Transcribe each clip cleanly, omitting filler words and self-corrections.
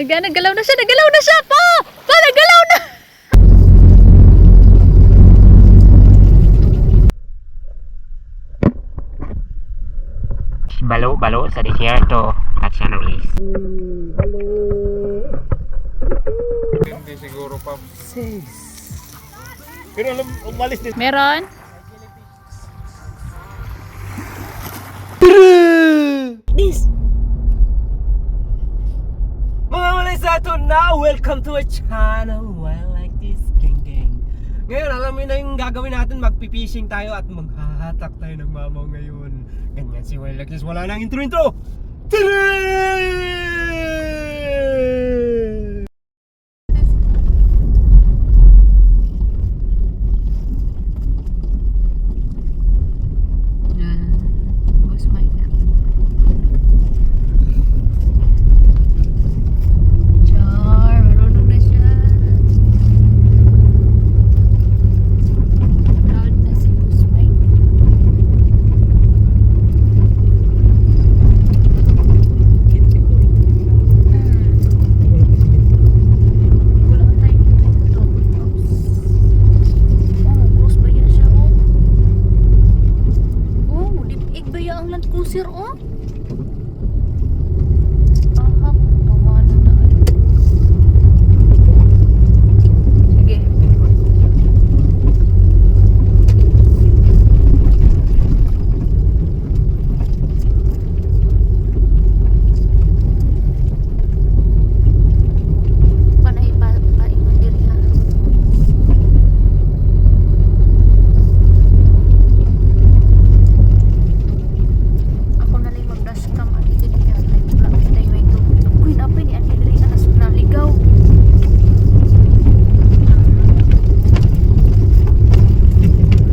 Nagalaw na siya! Nagalaw na siya! Pa! Pa! Nagalaw na! Balo sa desierto at San Luis. Hindi siguro pa. Pero alam, umalis din. Meron? This! Mga Malaysato na, welcome to a channel Wild Like This, gang gang. Ngayon, alam mo na yung gagawin natin, magpipishing tayo at maghahatak tayo ng mamaw ngayon. Ganyan si Wild Like This, wala nang intro! Tadaan! Boss Mike. Char, marunong na siya. Proud na si Boss Mike. Wala ka tayong dito. Oh, cross ba yan siya, oh? Oh, dipig ba yan ang Land Cruiser, oh? Ahak, pamano na ay. Sige. Panay pa ingon diri ha. Ako na lang mag-dashcam ati diri ha. Like wala kita yung ito. Kuy na pa ni ati diri alas na ligaw.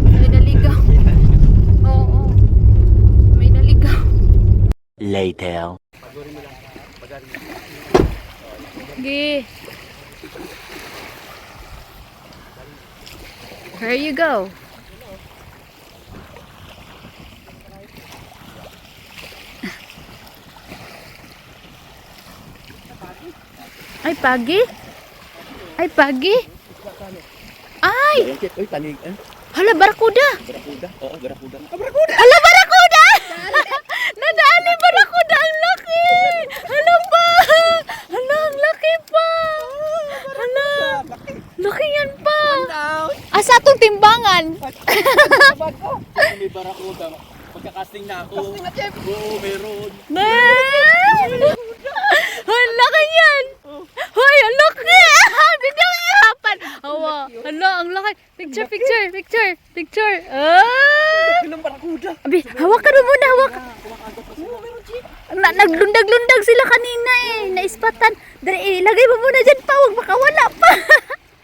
May naligaw. Oo. May naligaw. Later. Okay. Here you go. Ay, pagi? Ay, pagi? Ay! Uy, tanig, Hala, barakuda! barakuda. Oo, barakuda. Hala, barakuda! Nadaan ni barakuda! Ang laki! Hala pa! Hala, ang laki pa! Hala! Laki yan pa! Asa itong timbangan? May barakuda. Pagkakasting na ako. Oo, meron. Ang laki yan! Hoy, ang laki! Hindi ako ihirapan! Awa, hala, ang laki! Picture! Ah! Ilang barakuda. Abi, hawak ka doon muna, hawak! Naglundag-lundag sila kanina eh, naispatan. Dari, ilagay mo muna dyan pa, huwag makawala pa.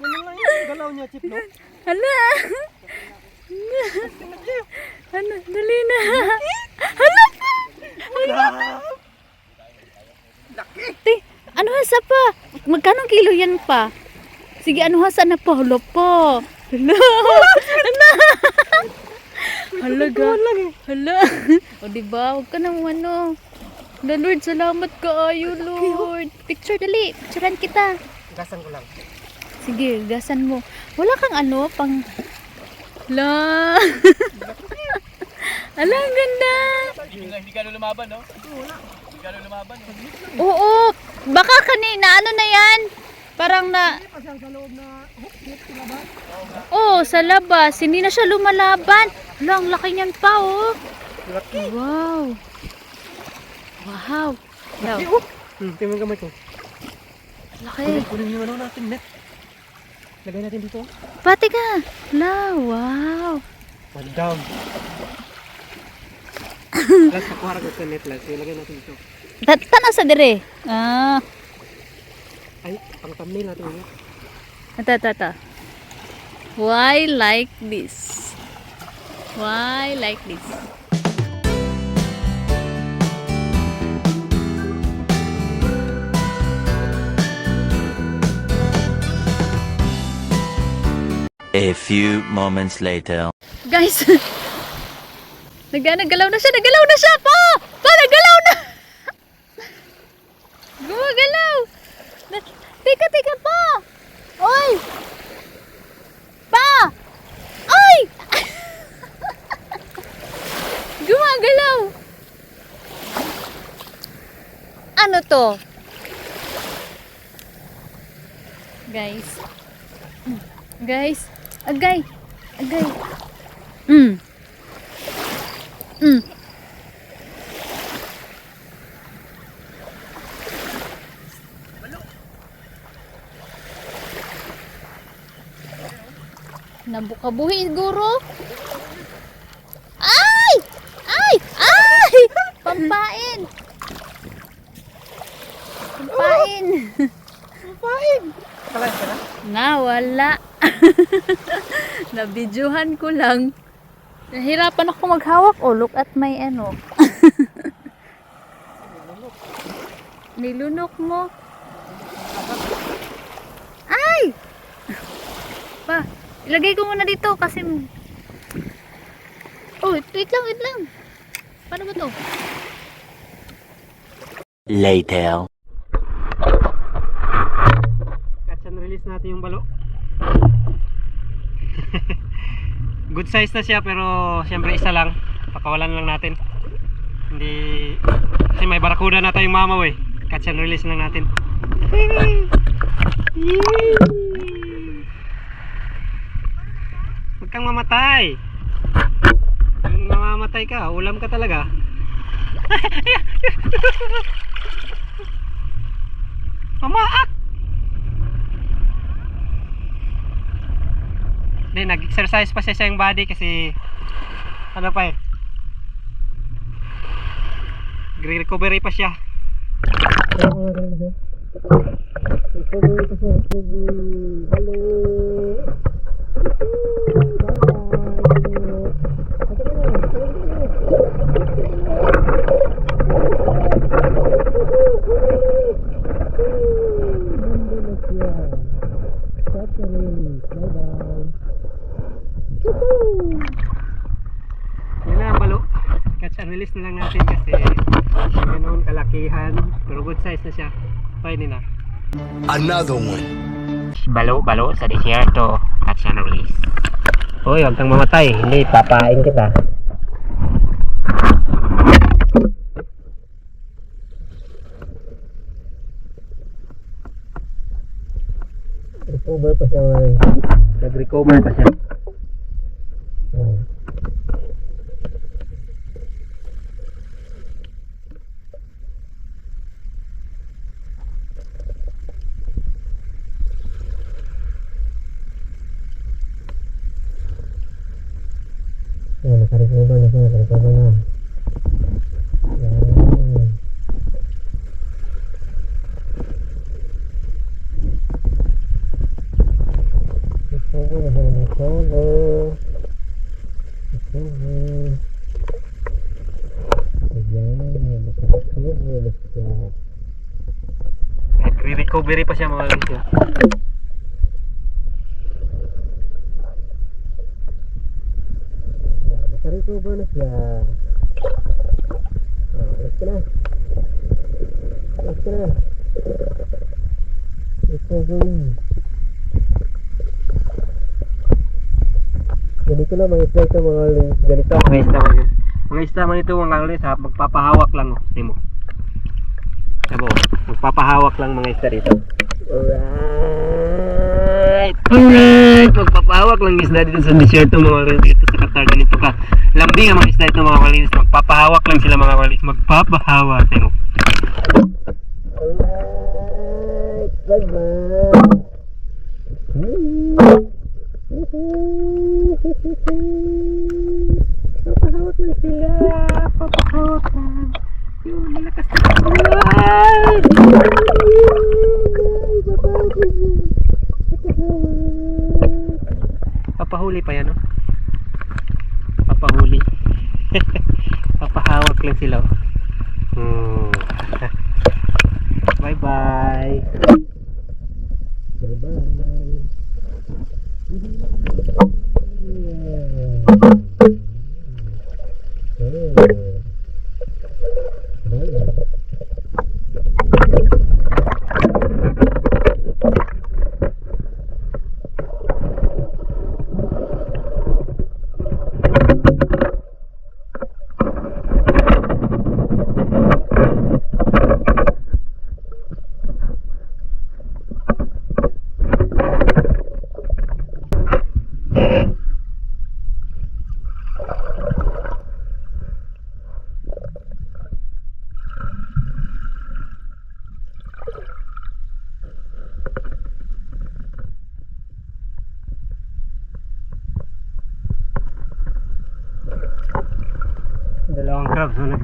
Ano lang yung galaw niya, Chip, no? Hala. Ano, dali na. Hala pa. Laki. Ano hasa pa? Magkano kilo yan pa? Sige, ano hasa na pa? Hala pa. Hala. Hala. Hala ga. Hala. O diba, huwag ka nang ano. Hala Lord, salamat ka ayo Lord. Picture dali, picturean kita. Gasan ko lang. Sige, gasan mo. Wala kang ano, pang... Hala. Hala, ang ganda. Hindi ka lumaban, no? Wala. Hindi ka lumaban, no? Oo, baka kanina, ano na yan? Parang na... Oo, sa labas. Hindi na siya lumalaban. Hala, ang laki niyan pa, oh. Laki. Wow. Wow. Laki, oh. Tingnan gamay ko. Laki. Kunin yung ano natin, net. Lagay natin dito. Pati ka. Hala, wow. Madam. Last nakuha ko sa net last. Lagay natin dito. Tana sa dire. Ah. Ay, pang thumbnail natin yun. Ata. Why like this? Why like this? A few moments later. Guys, nagalaw na siya! Nagalaw na siya! Pa! Pa! Nagalaw na! Gumagalaw! teka pa! Oy! Pa! Ay! Gumagalaw! Ano to? Guys. Guys. Agay. Agay. Mm. Nabukabuhi siguro. Ay! Ay! Ay! Pampain! Pampain! Pampain! Kalas ka na? Nawala. Nabidyohan ko lang. Nahirapan ako maghawak. Oh, look at my ano. Nilunok mo. Ay! Pa, ilagay ko muna dito kasi... Oh, wait lang. Paano ba to? Later. Catch and release natin yung balo. Good size na siya pero siyempre isa lang. Pakawalan lang natin. Hindi... Kasi may barakuda na tayong mamaw eh. Catch and release lang natin. Huwag kang mamatay. Kung mamamatay ka, ulam ka talaga. Mamaak! Hindi, nag-exercise pa siya sa yung body kasi ano pa eh. Recovery pa siya. Yan na ang balo. Catch and release na lang natin kasi ganoon kalakihan pero good size na siya. Pwede na. Another one. Balo sa desierto. Catch and release. Hoy, huwag kang mamatay. Hindi, papain kita. Recover pa siya. Nag-recover pa siya. Yan, naka-recover na siya. Naka-recover na. Yan. Nagre-recovery pa siya mga guys. Naka-recover na siya. Alas ka na. Recovery. Ganito lang mga isda ito mga lins. Ganito mga isda mga lins. Mga isda man ito mga lins ha. Magpapahawak lang oh. Timo. Sabo. Magpapahawak lang mga isda dito. Alright. Magpapahawak lang isda dito sa desierto mga lins. Dito sa Qatar ganito ka. Lambing ang mga isda ito mga lins. Magpapahawak lang sila mga lins. Magpapahawak. Timo. Alright. Bye-bye. Papahawak na sila. Papahawak na. Yun, malakas na. Papahuli pa yan, no? Papahuli. Papahawak lang sila. Bye-bye. Bye-bye.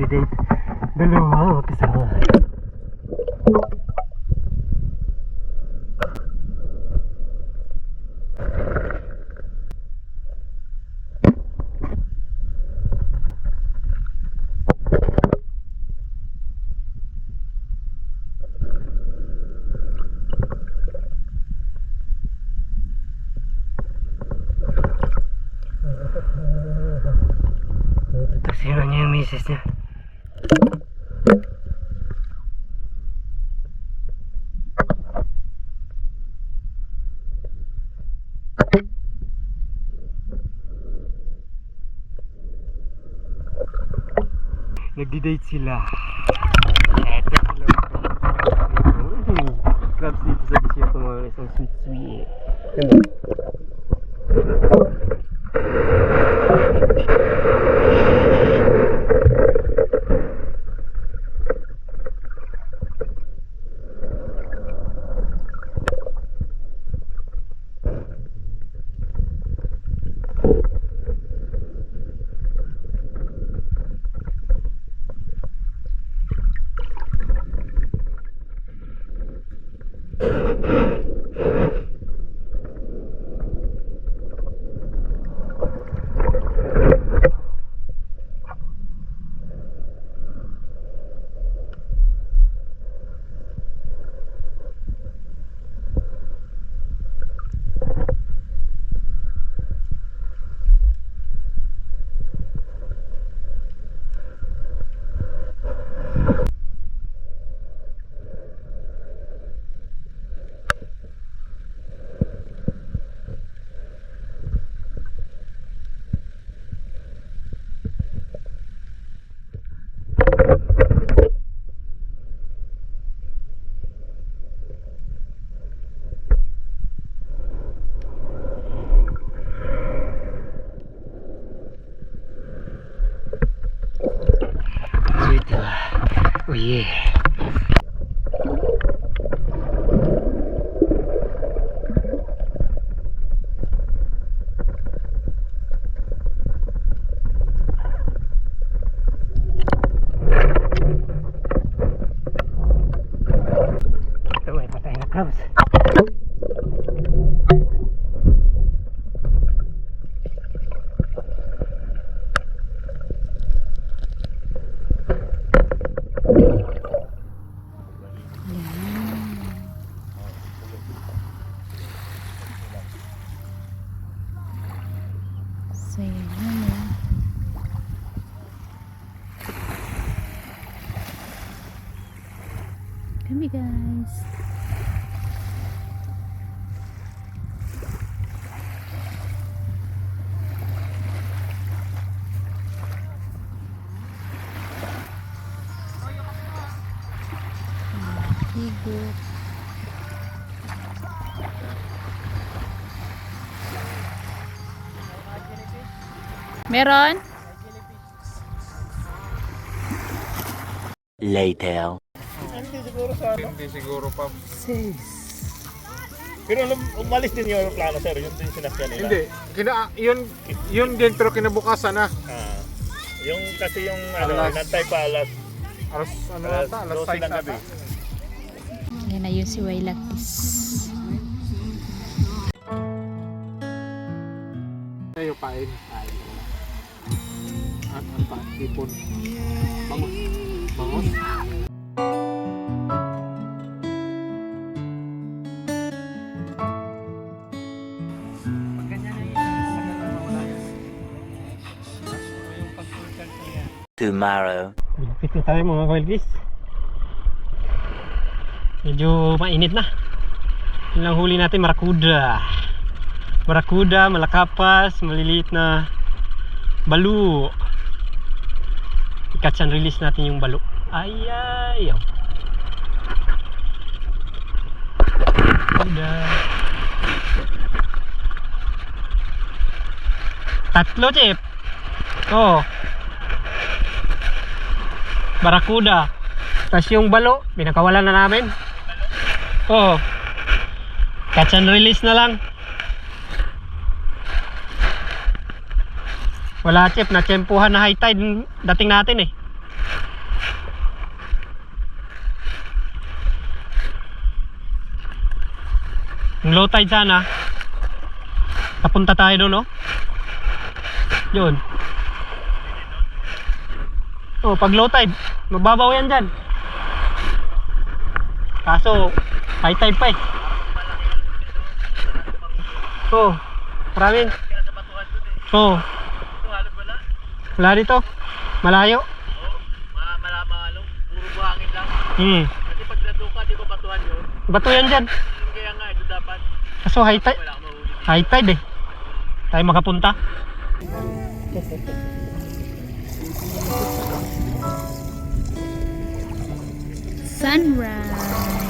nag-date. Dalawa kasama. Taksira niya yung misis niya. Nagdi-date sila. Eto sila. Crabs dito sa desierto mga guys. Ang sweet-sweet. Oh yeah. Ito ay patay na crabs. So, yun. Kami guys. Higop. Meron? Later. Hindi siguro pa. Pero umalis din yung aeroplano, sir. Yun din sinakyan nila. Hindi. Yun din pero kinabukasan na. Ah, yung kasi yung Alas. nantay pa alas Alas ano nata? Alas 12 5 ng gabi. Yan na yun si Wailatis. Tayo pain. At ang pa, tipon. Bangus. Bangus. Tomorrow. Bilapit na tayo mga kailgis. Medyo mainit na. Yun lang huli natin, marakuda. Barakuda, malakapas, maliliit na balo. I-catch and release natin yung balo. Ay. Barakuda. Tatlo, Chip. Oh. Barakuda. Tapos yung balo, pinakawalan na namin. Oh. Catch and release na lang. Wala, Chip, na-tsempuhan na high tide dating natin eh. Yung low tide sana. Papunta tayo doon, no? Yun. Oh, pag low tide, magbabaw yan dyan. Kaso, high tide pa eh. Oh, maraming. Oh. Wala dito. Malayo. Malamang puro buhangin lang. Kasi pag nandun ka, di ba batuhan yun? Bato yan dyan. Kaya nga, ito dapat. Kaso high tide. Wala kang mahuli. High tide eh. Tayo makapunta. Sunrise.